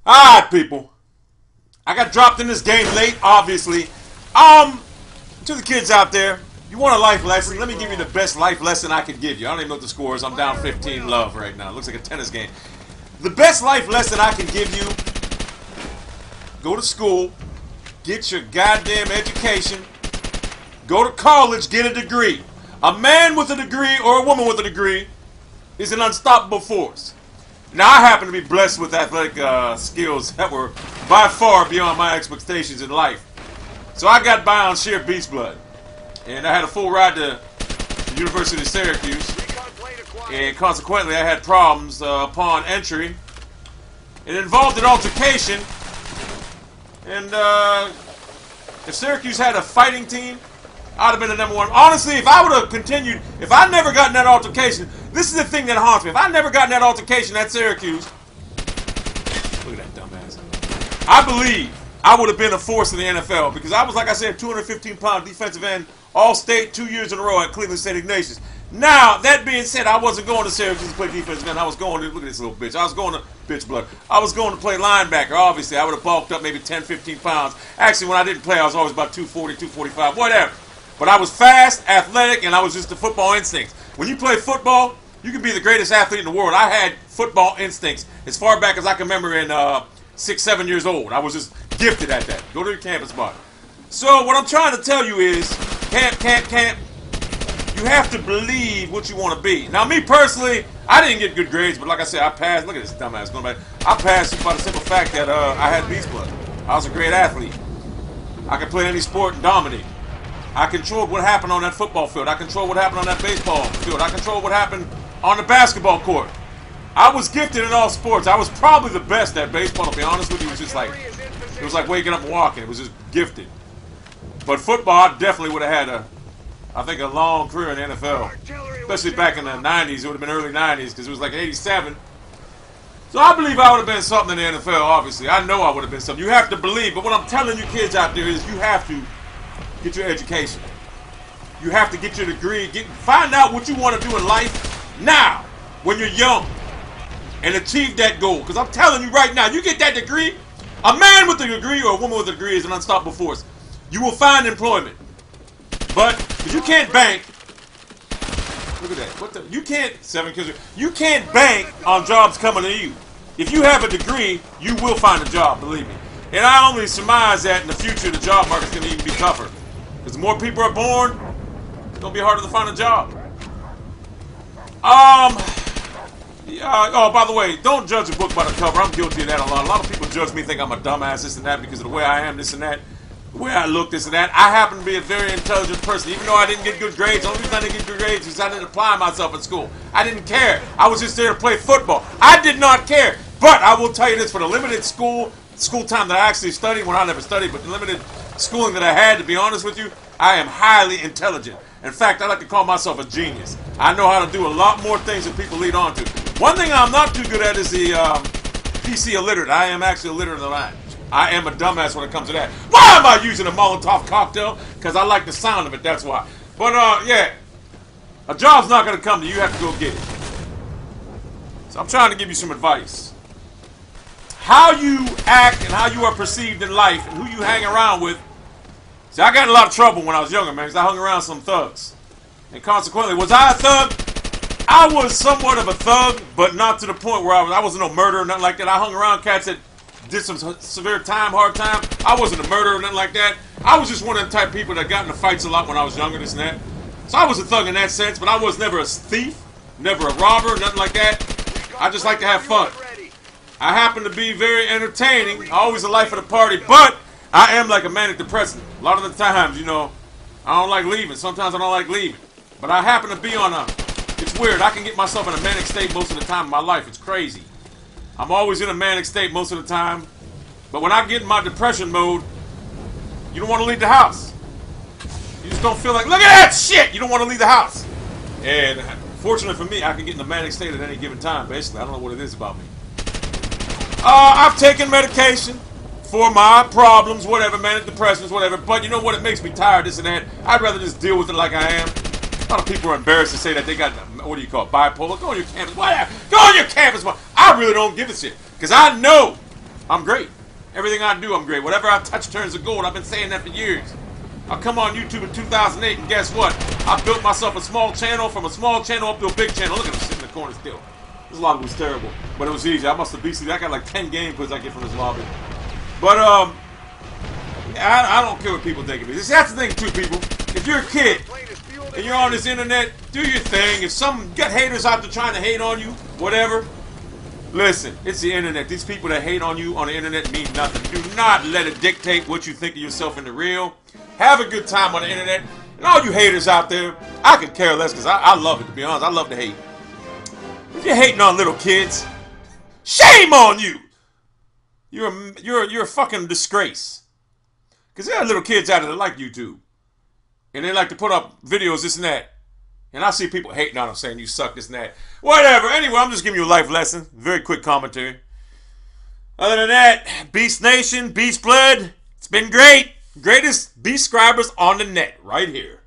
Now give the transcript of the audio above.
Alright, people. I got dropped in this game late, obviously. To the kids out there, you want a life lesson? Let me give you the best life lesson I can give you. I don't even know what the score is. I'm down 15 love right now. It looks like a tennis game. The best life lesson I can give you: go to school, get your goddamn education, go to college, get a degree. A man with a degree or a woman with a degree is an unstoppable force. Now, I happen to be blessed with athletic skills that were by far beyond my expectations in life. So I got by on sheer beast blood. And I had a full ride to the University of Syracuse. And consequently, I had problems upon entry. It involved an altercation. And if Syracuse had a fighting team, I'd have been the number one. Honestly, if I would have continued, if I never gotten that altercation, this is the thing that haunts me. If I never gotten that altercation at Syracuse, look at that dumbass. I believe I would have been a force in the NFL because I was, like I said, 215-pound defensive end, all-state 2 years in a row at Cleveland St. Ignatius. Now, that being said, I wasn't going to Syracuse to play defensive end. I was going to, look at this little bitch. I was going to, bitch blood. I was going to play linebacker. Obviously, I would have bulked up maybe 10, 15 pounds. Actually, when I didn't play, I was always about 240, 245, whatever. But I was fast, athletic, and I was just the football instincts. When you play football, you can be the greatest athlete in the world. I had football instincts as far back as I can remember in 6, 7 years old. I was just gifted at that. Go to your campus bar. So what I'm trying to tell you is, camp. You have to believe what you want to be. Now, me personally, I didn't get good grades, but like I said, I passed. Look at this dumbass going back. I passed by the simple fact that I had beast blood. I was a great athlete. I could play any sport and dominate. I controlled what happened on that football field. I controlled what happened on that baseball field. I controlled what happened on the basketball court. I was gifted in all sports. I was probably the best at baseball, to be honest with you. It was like waking up and walking. It was just gifted. But football, I definitely would have had I think a long career in the NFL. Especially back in the 90s. It would have been early 90s because it was like 87. So I believe I would have been something in the NFL, obviously. I know I would have been something. You have to believe. But what I'm telling you kids out there is you have to get your education. You have to get your degree. Find out what you want to do in life now, when you're young, and achieve that goal. Because I'm telling you right now, you get that degree, a man with a degree or a woman with a degree is an unstoppable force. You will find employment. But if you can't bank, look at that. You can't, 7 kids, you can't bank on jobs coming to you. If you have a degree, you will find a job, believe me. And I only surmise that in the future, the job market's going to even be tougher. Because the more people are born, it's going to be harder to find a job. Oh, by the way, don't judge a book by the cover. I'm guilty of that a lot. A lot of people judge me, think I'm a dumbass, this and that, because of the way I am, this and that, the way I look, this and that. I happen to be a very intelligent person. Even though I didn't get good grades, the only reason I didn't get good grades is I didn't apply myself in school. I didn't care. I was just there to play football. I did not care. But I will tell you this, for the limited school time that I actually studied, well, I never studied, but the limited schooling that I had, to be honest with you, I am highly intelligent. In fact, I like to call myself a genius. I know how to do a lot more things than people lead on to. One thing I'm not too good at is the PC illiterate. I am actually illiterate in the language. I am a dumbass when it comes to that. Why am I using a Molotov cocktail? Because I like the sound of it, that's why. But, yeah, a job's not going to come to you. You have to go get it. So I'm trying to give you some advice. How you act and how you are perceived in life and who you hang around with. See, I got in a lot of trouble when I was younger, man, because I hung around some thugs. And consequently, was I a thug? I was somewhat of a thug, but not to the point where I wasn't no murderer or nothing like that. I hung around cats that did some severe time, hard time. I wasn't a murderer or nothing like that. I was just one of the type of people that got into fights a lot when I was younger, this and that. So I was a thug in that sense, but I was never a thief, never a robber, nothing like that. I just like to have fun. I happen to be very entertaining, always the life of the party, but I am like a manic depressant. A lot of the times, you know, I don't like leaving. Sometimes I don't like leaving. But I happen to be it's weird. I can get myself in a manic state most of the time in my life. It's crazy. I'm always in a manic state most of the time. But when I get in my depression mode, you don't want to leave the house. You just don't feel like, look at that shit! You don't want to leave the house. And fortunately for me, I can get in a manic state at any given time, basically. I don't know what it is about me. I've taken medication for my problems, whatever, manic depressions, whatever. But you know what? It makes me tired, this and that. I'd rather just deal with it like I am. A lot of people are embarrassed to say that they got, what do you call it, bipolar. Go on your campus, whatever. Go on your campus. I really don't give a shit. Because I know I'm great. Everything I do, I'm great. Whatever I touch turns to gold. I've been saying that for years. I come on YouTube in 2008, and guess what? I built myself a small channel, from a small channel up to a big channel. Look at him sitting in the corner still. This lobby was terrible, but it was easy. I must have beat. I got like 10 gameplays I get from this lobby. But I don't care what people think of me. That's the thing too, people. If you're a kid and you're on this internet, do your thing. If some get haters out there trying to hate on you, whatever. Listen, it's the internet. These people that hate on you on the internet mean nothing. Do not let it dictate what you think of yourself in the real. Have a good time on the internet. And all you haters out there, I could care less because I love it, to be honest. I love to hate. If you're hating on little kids, shame on you. You're a fucking disgrace. Because there are little kids out there that like YouTube. And they like to put up videos, this and that. And I see people hating on them, saying you suck, this and that. Whatever. Anyway, I'm just giving you a life lesson. Very quick commentary. Other than that, Beast Nation, Beast Blood, it's been great. Greatest Beast subscribers on the net, right here.